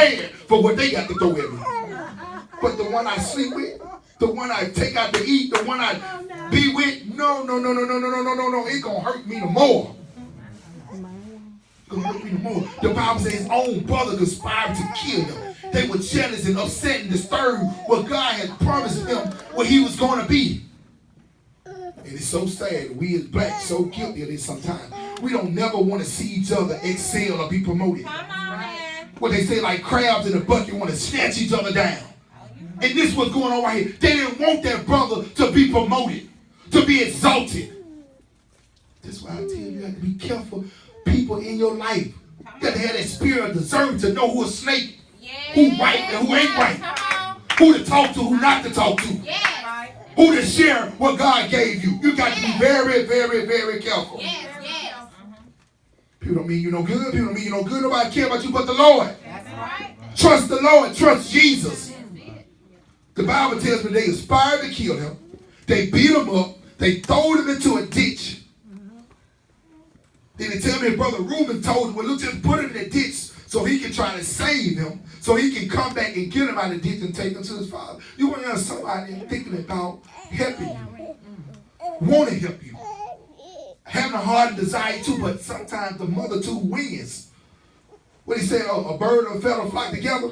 prepared for what they got to throw at me. But the one I sleep with, the one I take out to eat, the one I be with, no. It's going to hurt me the more. Gonna hurt me the more. The Bible says his own brother conspired to kill him. They were jealous and upset and disturbed what God had promised him what he was going to be. And it's so sad. We as blacks so guilty of this sometimes. We don't never want to see each other excel or be promoted. What they say, like crabs in a bucket, want to snatch each other down. And this was going on right here. They didn't want their brother to be promoted, to be exalted. That's why I tell you, you have to be careful. People in your life, you got to have that spirit of discernment to know who a snake, who right and who ain't right, who to talk to, who not to talk to, who to share what God gave you. You got to be very, very, very careful. People don't mean you no good. People don't mean you no good. Nobody care about you but the Lord. Trust the Lord. Trust Jesus. The Bible tells me they aspired to kill him. They beat him up. They threw him into a ditch. Then they tell me his brother Reuben told him, well, look, just put him in the ditch so he can try to save him, so he can come back and get him out of the ditch and take him to his father. You want to have somebody thinking about helping you, want to help you, having a heart and desire to, but sometimes the mother too wins. What he said, a bird and a feather flock together.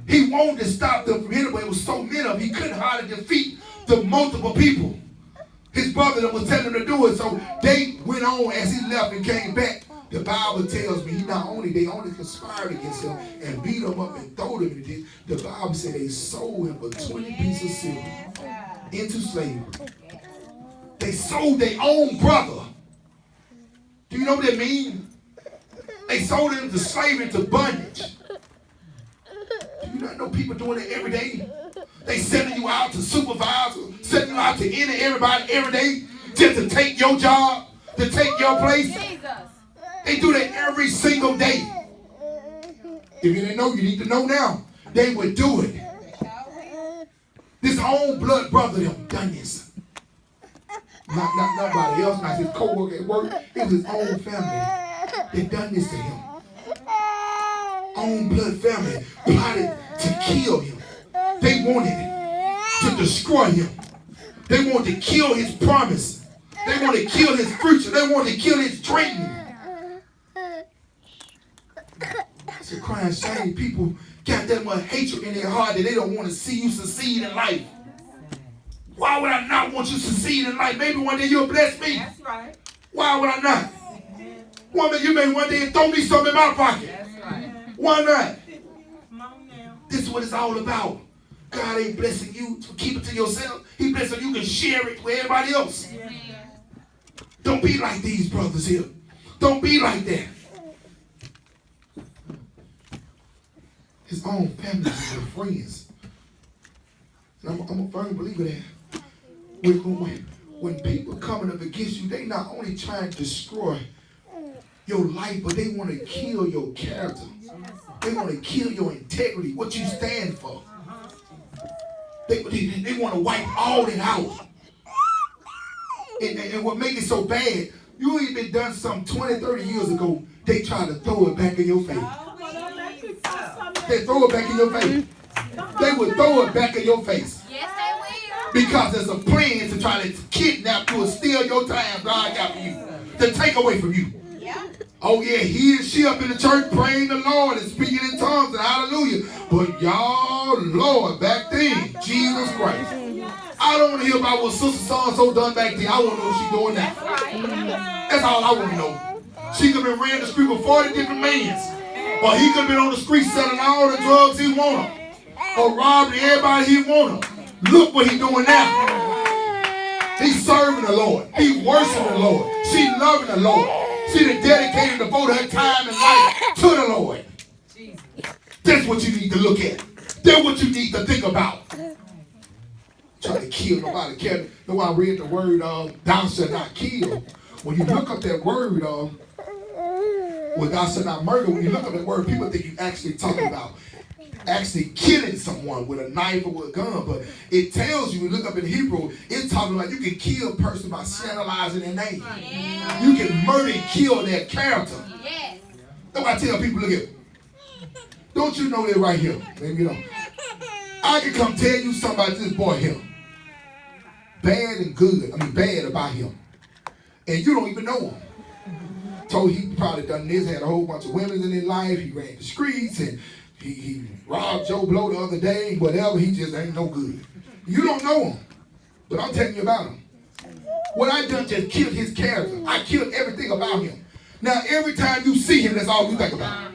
He wanted to stop them from hitting, but it was so many of them, he couldn't hardly defeat the multiple people. His brother that was telling him to do it, so they went on as he left and came back. The Bible tells me they only conspired against him and beat him up and threw him in the ditch. The Bible said they sold him for 20 pieces of silver into slavery. They sold their own brother. Do you know what that means? They sold him to slavery, into bondage. Do you not know people doing it every day? They sending you out to supervisors, sending you out to everybody every day just to take your job, to take your place. They do that every single day. If you didn't know, you need to know now. They would do it. This own blood brother them done this. Not nobody else, not his co-worker at work. It was his own family. They done this to him. Own blood family plotted to kill him. They wanted to destroy him. They wanted to kill his promise. They wanted to kill his future. They wanted to kill his dream. It's a crying shame. People got that much hatred in their heart that they don't want to see you succeed in life. Why would I not want you to succeed in life? Maybe one day you'll bless me. That's right. Why would I not? Woman, you may one day throw me something in my pocket. That's right. Why not? This is what it's all about. God ain't blessing you to keep it to yourself. He blessing you can share it with everybody else. Yeah. Don't be like these brothers here. Don't be like that. His own family is your friends. And I'm a firm believer that when people coming up against you, they not only trying to destroy your life, but they want to kill your character. They want to kill your integrity, what you stand for. They want to wipe all that out. And what makes it so bad, you ain't been done something 20, 30 years ago, they try to throw it back in your face. They throw it back in your face. They would throw it back in your face. Yes, they will. Because there's a plan to try to kidnap you and steal your time God got for you. To take away from you. Yeah. Oh yeah, he and she up in the church praying the Lord and speaking in tongues and hallelujah. But y'all, Lord, back then, Jesus Christ. I don't want to hear about what Sister So-and-so done back then. I want to know what she's doing now. That's all I want to know. She could have been ran the street with 40 different mans. Or he could have been on the street selling all the drugs he wanted. Or robbing everybody he wanted. Look what he's doing now. He's serving the Lord. He's worshiping the Lord. She's loving the Lord. She done dedicated, devoted her time and life to the Lord. That's what you need to look at. That's what you need to think about. Try to kill nobody. You know, I read the word, thou shalt not kill. When you look up that word, well, thou shalt not murder, when you look up that word, people think you actually talking about actually killing someone with a knife or with a gun. But it tells you, look up in Hebrew, it's talking about you can kill a person by scandalizing their name. Yeah. You can murder and kill their character. Yes. That's why I tell people, look at Don't you know that right here? Maybe you don't. I can come tell you something about this boy here. Bad and good. I mean, bad about him. And you don't even know him. Told he probably done this, had a whole bunch of women in his life. He ran the streets and he robbed Joe Blow the other day. Whatever, he just ain't no good. You don't know him. But I'm telling you about him. What I done just killed his character. I killed everything about him. Now, every time you see him, that's all you think about.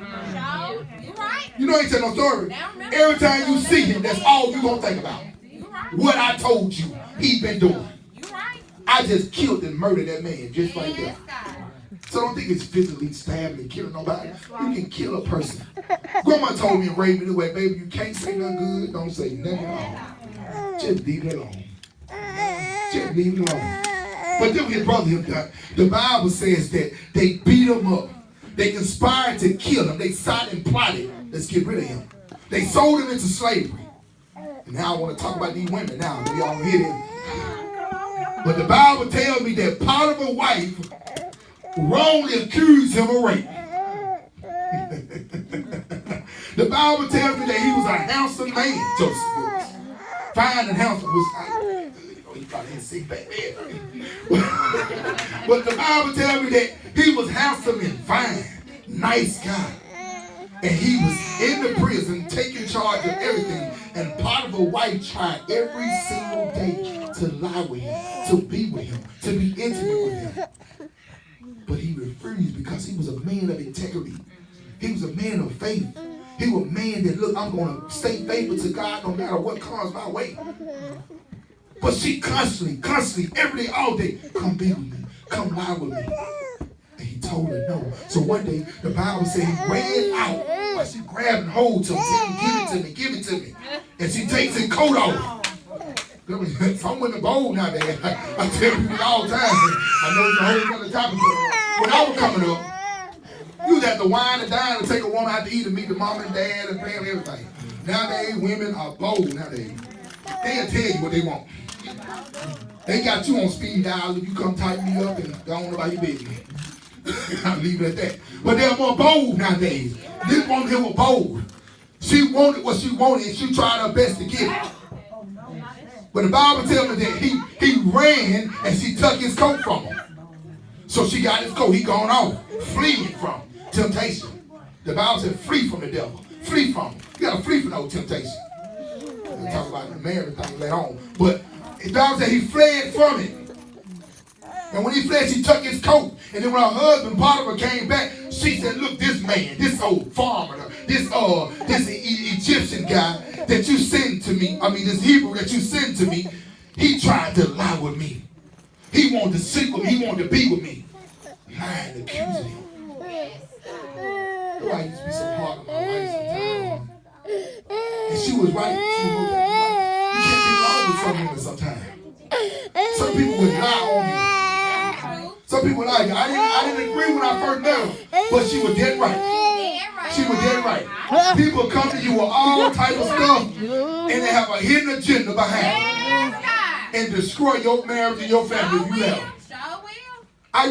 You know, I ain't tell no story. Every time you see him, that's all you gonna think about. What I told you he been doing. I just killed and murdered that man just right there. So don't think it's physically stabbing and killing nobody. You can kill a person. Grandma told me and raised me the way, baby, you can't say nothing good, don't say nothing wrong. Just leave it alone. Just leave it alone. But then his brother him died. The Bible says that they beat him up. They conspired to kill him. They sat and plotted. Let's get rid of him. They sold him into slavery. And now I want to talk about these women now. We all hit it. But the Bible tells me that Potiphar's wife wrongly accused him of rape. The Bible tells me that he was a handsome man, Joseph was. Fine and handsome was. He probably didn't see back there. But the Bible tells me that he was handsome and fine, nice guy. And he was in the prison taking charge of everything. And Potiphar's wife tried every single day to lie with him, to be with him, to be intimate with him. But he refused because he was a man of integrity. He was a man of faith. He was a man that, look, I'm going to stay faithful to God no matter what comes my way. But she constantly, every day, all day, come be with me. Come lie with me. And he told her no. So one day, the Bible said he ran out while she grabbed and hold to him, saying, give it to me. And she takes his coat off. Some women bold nowadays. I tell you all the time. I know it's a whole other topic. When I was coming up, you was at the wine and dine to take a woman out to eat and meet the mom and dad and family and everything. Nowadays, women are bold nowadays. They'll tell you what they want. They got you on speed dial if you come tighten me up and go on about your business. I'll leave it at that. But they're more bold nowadays. This woman here was bold. She wanted what she wanted and she tried her best to get it. But the Bible tells me that he ran and she took his coat from him. So she got his coat. He gone off, fleeing from temptation. The Bible said flee from the devil. Flee from him. You got to flee from those temptations. We'll talk about the marriage thing later on. But the Bible said he fled from it. And when he fled, she took his coat. And then when her husband, Potiphar, came back, she said, look, this man, this old farmer, this Egyptian guy that you sent to me, this Hebrew that you sent to me, he tried to lie with me. He wanted to sleep with me. He wanted to be with me. Lying, accusing him. I used to be so hard on my wife sometimes. And she was right. She was right. You can't be wrong with some women sometimes. Some people would lie on you. Some people lie. I didn't agree when I first met her, but she was dead right. She was dead right. People come to you with all type of stuff, and they have a hidden agenda behind it. And destroy your marriage and your family if you let them. I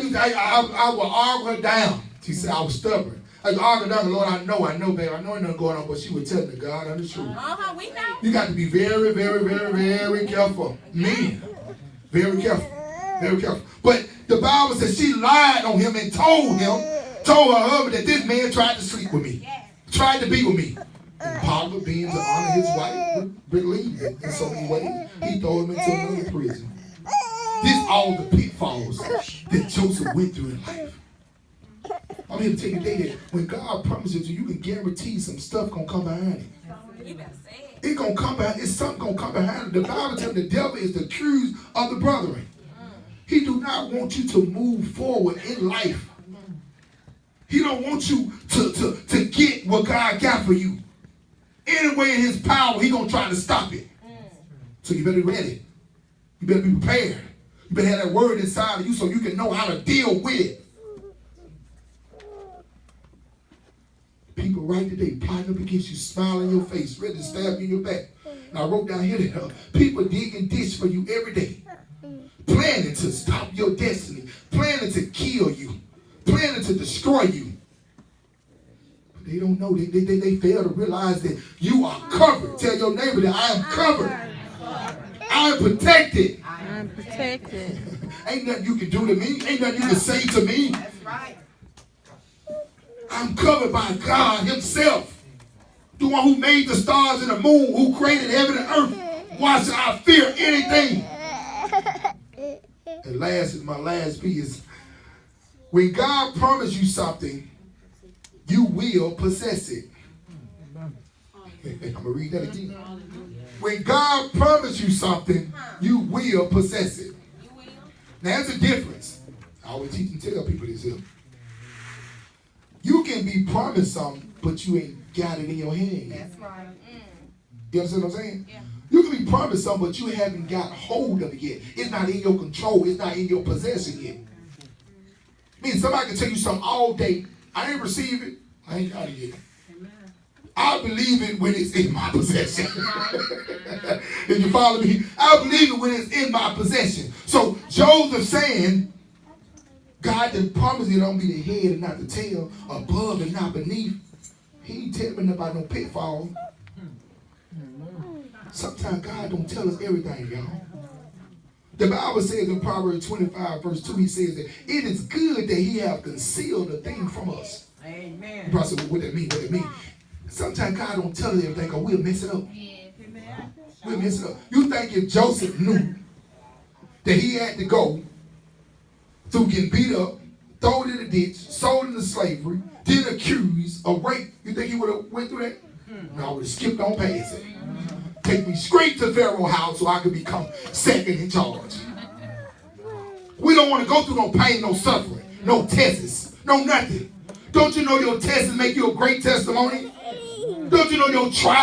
would argue her down. She said I was stubborn. I would argue her down. Lord, I know, babe. I know ain't nothing going on, but she would tell me, God, I'm the truth. We know. You got to be very, very, very, very careful. Men. Very careful. Very careful. But the Bible says she lied on him and told her husband that this man tried to sleep with me. Tried to be with me. And Potiphar, being to honor his wife, would believe it in so many ways. He threw him into another prison. This all the pitfalls that Joseph went through in life. I'm here to tell you today that when God promises you, you can guarantee some stuff gonna come behind it. You better say it. It's gonna come behind. It's something gonna come behind it. The Bible tells the devil is the accuser of the brethren. He do not want you to move forward in life. He don't want you to get what God got for you. Anyway in his power, he gonna try to stop it. So you better be ready. You better be prepared. You better have that word inside of you so you can know how to deal with it. People right today plotting up against you, smiling in your face, ready to stab you in your back. And I wrote down here that people dig and ditch for you every day. Planning to stop your destiny. Planning to kill you. Planning to destroy you. They don't know. They fail to realize that you are covered. Tell your neighbor that I am covered. I am protected. I am protected. Ain't nothing you can do to me. Ain't nothing you can say to me. That's right. I'm covered by God himself. The one who made the stars and the moon, who created heaven and earth. Why should I fear anything? And last is my last piece. When God promised you something, you will possess it. I'm going to read that again. When God promised you something, you will possess it. Now, there's a difference. I always teach and tell people this here. You can be promised something, but you ain't got it in your hand yet. That's right. You understand what I'm saying? Yeah. You can be promised something, but you haven't got hold of it yet. It's not in your control. It's not in your possession yet. I mean, somebody can tell you something all day. I ain't received it. I ain't got it yet. I believe it when it's in my possession. If you follow me, I believe it when it's in my possession. So Joseph saying, God didn't promise you don't be the head and not the tail, above and not beneath. He ain't telling me about no pitfall. Sometimes God don't tell us everything, y'all. The Bible says in Proverbs 25, verse 2, he says that it is good that he have concealed a thing from us. Amen. You probably say, well, what that mean? What that mean? Sometimes God don't tell us everything because we'll mess it up. We'll mess it up. You think if Joseph knew that he had to go through getting beat up, thrown in the ditch, sold into slavery, then accused of rape, you think he would have went through that? No, I would have skipped on past it. Take me straight to Pharaoh's house so I could become second in charge. We don't want to go through no pain, no suffering, no tests, no nothing. Don't you know your tests make you a great testimony? Don't you know your trial